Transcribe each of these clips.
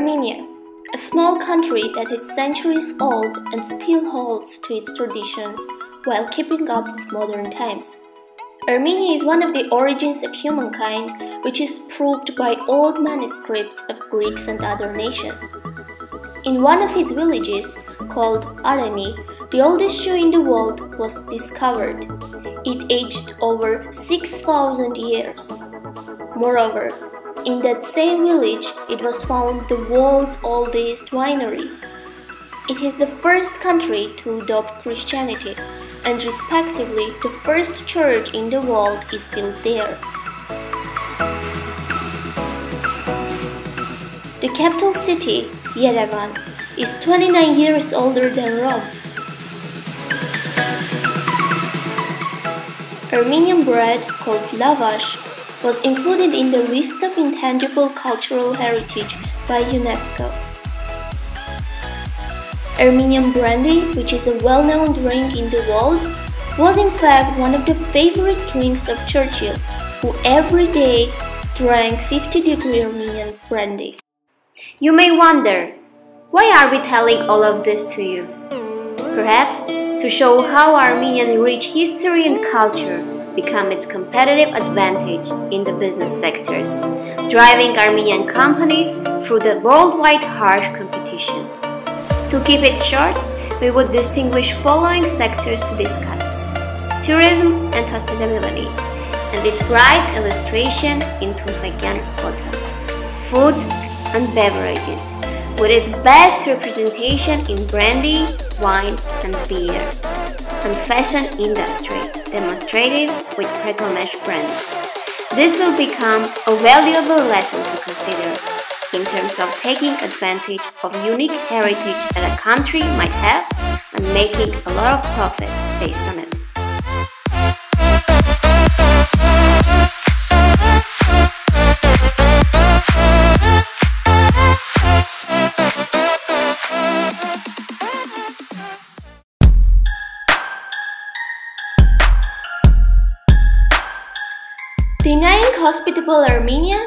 Armenia, a small country that is centuries old and still holds to its traditions while keeping up with modern times. Armenia is one of the origins of humankind, which is proved by old manuscripts of Greeks and other nations. In one of its villages, called Areni, the oldest shoe in the world was discovered. It aged over 6,000 years. Moreover, in that same village, it was found the world's oldest winery. It is the first country to adopt Christianity, and respectively, the first church in the world is built there. The capital city, Yerevan, is 29 years older than Rome. Armenian bread, called lavash, was included in the list of intangible cultural heritage by UNESCO. Armenian brandy, which is a well-known drink in the world, was in fact one of the favorite drinks of Churchill, who every day drank 50-degree Armenian brandy. You may wonder, why are we telling all of this to you? Perhaps to show how Armenian rich history and culture become its competitive advantage in the business sectors, driving Armenian companies through the worldwide harsh competition. To keep it short, we would distinguish following sectors to discuss: tourism and hospitality, and its bright illustration in Tufekyan Hotel; food and beverages, with its best representation in brandy, wine and beer; and fashion industry, demonstrated with Pretomesh brand. This will become a valuable lesson to consider in terms of taking advantage of unique heritage that a country might have and making a lot of profit based on it. Denying hospitable Armenia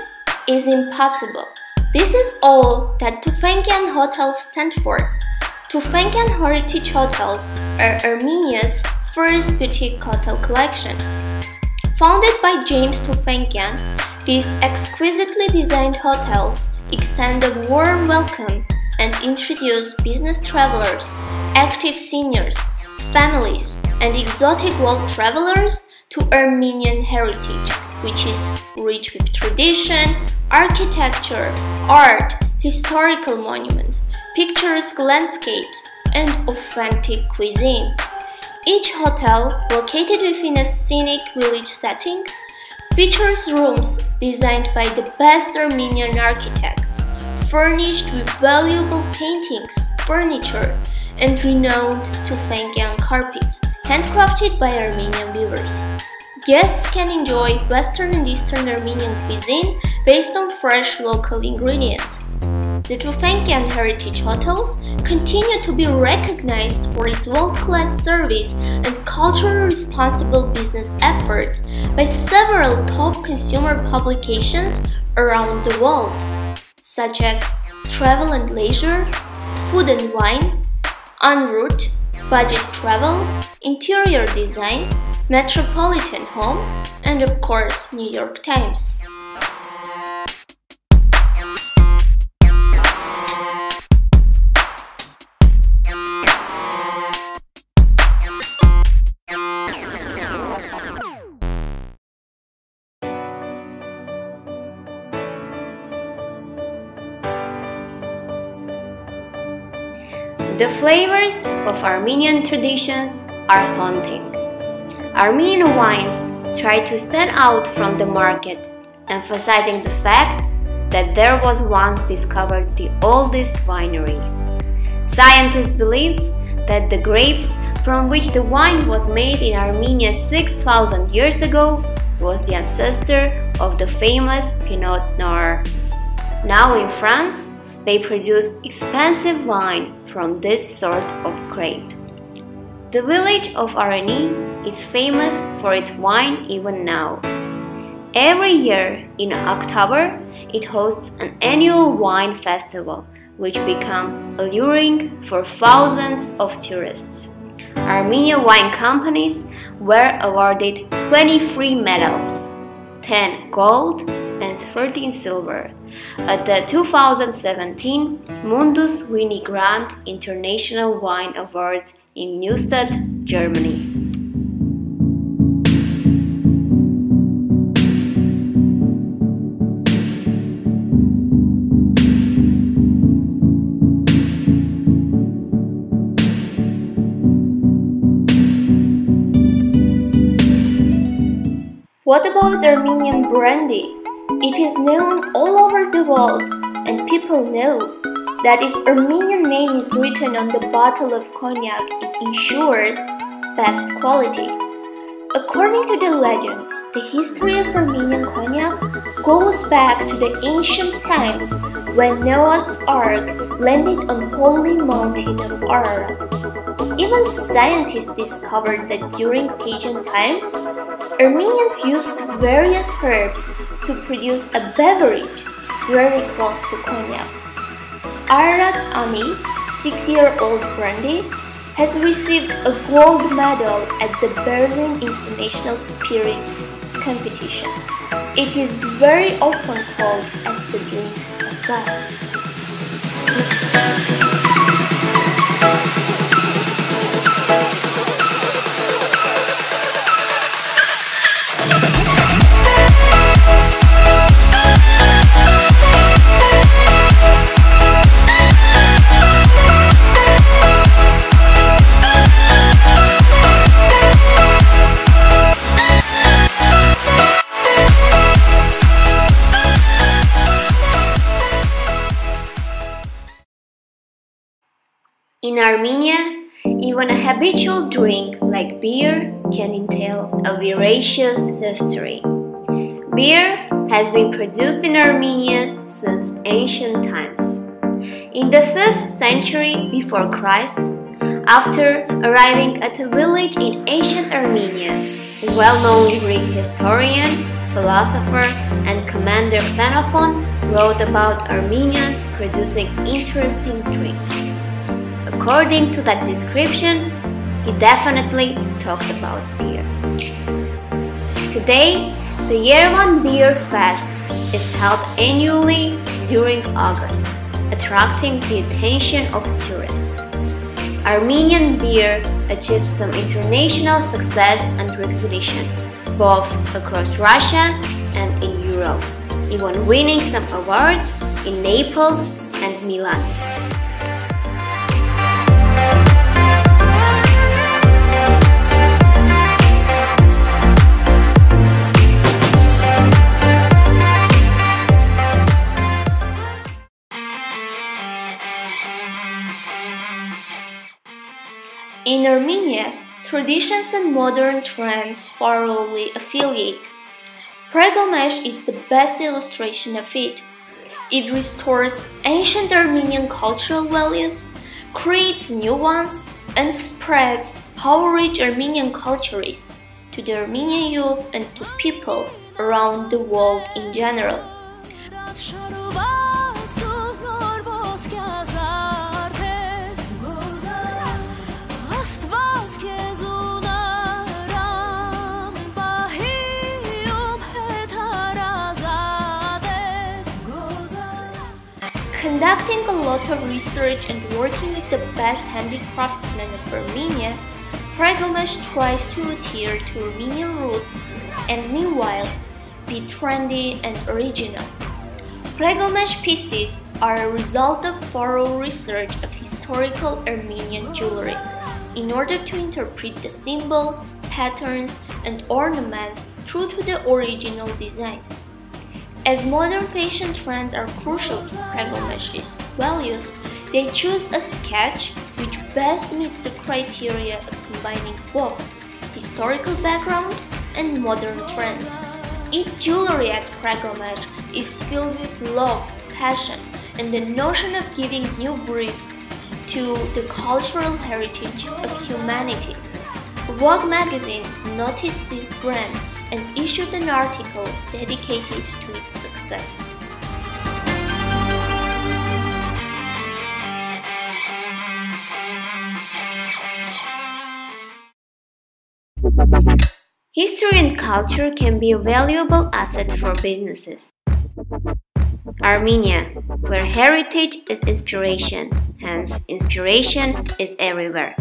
is impossible. This is all that Tufekyan hotels stand for. Tufekyan Heritage Hotels are Armenia's first boutique hotel collection. Founded by James Tufekyan, these exquisitely designed hotels extend a warm welcome and introduce business travelers, active seniors, families, and exotic world travelers to Armenian heritage, which is rich with tradition, architecture, art, historical monuments, picturesque landscapes, and authentic cuisine. Each hotel, located within a scenic village setting, features rooms designed by the best Armenian architects, furnished with valuable paintings, furniture, and renowned Tufekyan carpets, handcrafted by Armenian weavers. Guests can enjoy Western and Eastern Armenian cuisine based on fresh local ingredients. The Tufekyan Heritage Hotels continue to be recognized for its world-class service and culturally responsible business efforts by several top consumer publications around the world, such as Travel and Leisure, Food and Wine, En route, Budget Travel, Interior Design, Metropolitan Home, and of course, New York Times. The flavors of Armenian traditions are haunting. Armenian wines try to stand out from the market, emphasizing the fact that there was once discovered the oldest winery. Scientists believe that the grapes from which the wine was made in Armenia 6,000 years ago was the ancestor of the famous Pinot Noir. Now in France, they produce expensive wine from this sort of grape. The village of Areni is famous for its wine even now. Every year in October, it hosts an annual wine festival which become alluring for thousands of tourists. Armenian wine companies were awarded 23 medals, 10 gold and 13 silver, at the 2017 Mundus Winigrand International Wine Awards in Neustadt, Germany. What about Armenian brandy? It is known all over the world, and people know that if Armenian name is written on the bottle of cognac, it ensures best quality. According to the legends, the history of Armenian cognac goes back to the ancient times when Noah's Ark landed on holy mountain of Ararat. Even scientists discovered that during pagan times, Armenians used various herbs to produce a beverage very close to cognac. Ararat's Ani, 6-year-old brandy, has received a gold medal at the Berlin International Spirits Competition. It is very often called as the drink of gods. In Armenia, even a habitual drink like beer can entail a voracious history. Beer has been produced in Armenia since ancient times. In the 5th century before Christ, after arriving at a village in ancient Armenia, the well-known Greek historian, philosopher, and commander Xenophon wrote about Armenians producing interesting drinks. According to that description, he definitely talked about beer. Today, the Yerevan Beer Fest is held annually during August, attracting the attention of tourists. Armenian beer achieved some international success and recognition, both across Russia and in Europe, even winning some awards in Naples and Milan. In Armenia, traditions and modern trends thoroughly affiliate. Pregomesh is the best illustration of it. It restores ancient Armenian cultural values, creates new ones, and spreads how rich Armenian culture is to the Armenian youth and to people around the world in general. Conducting a lot of research and working with the best handicraftsmen of Armenia, Pregomesh tries to adhere to Armenian roots and meanwhile be trendy and original. Pregomesh pieces are a result of thorough research of historical Armenian jewelry in order to interpret the symbols, patterns, and ornaments true to the original designs. As modern fashion trends are crucial to Pregomesh's values, they choose a sketch which best meets the criteria of combining both historical background and modern trends. Each jewelry at Pregomesh is filled with love, passion, and the notion of giving new breath to the cultural heritage of humanity. Vogue magazine noticed this brand and issued an article dedicated to its success. History and culture can be a valuable asset for businesses. Armenia, where heritage is inspiration, hence inspiration is everywhere.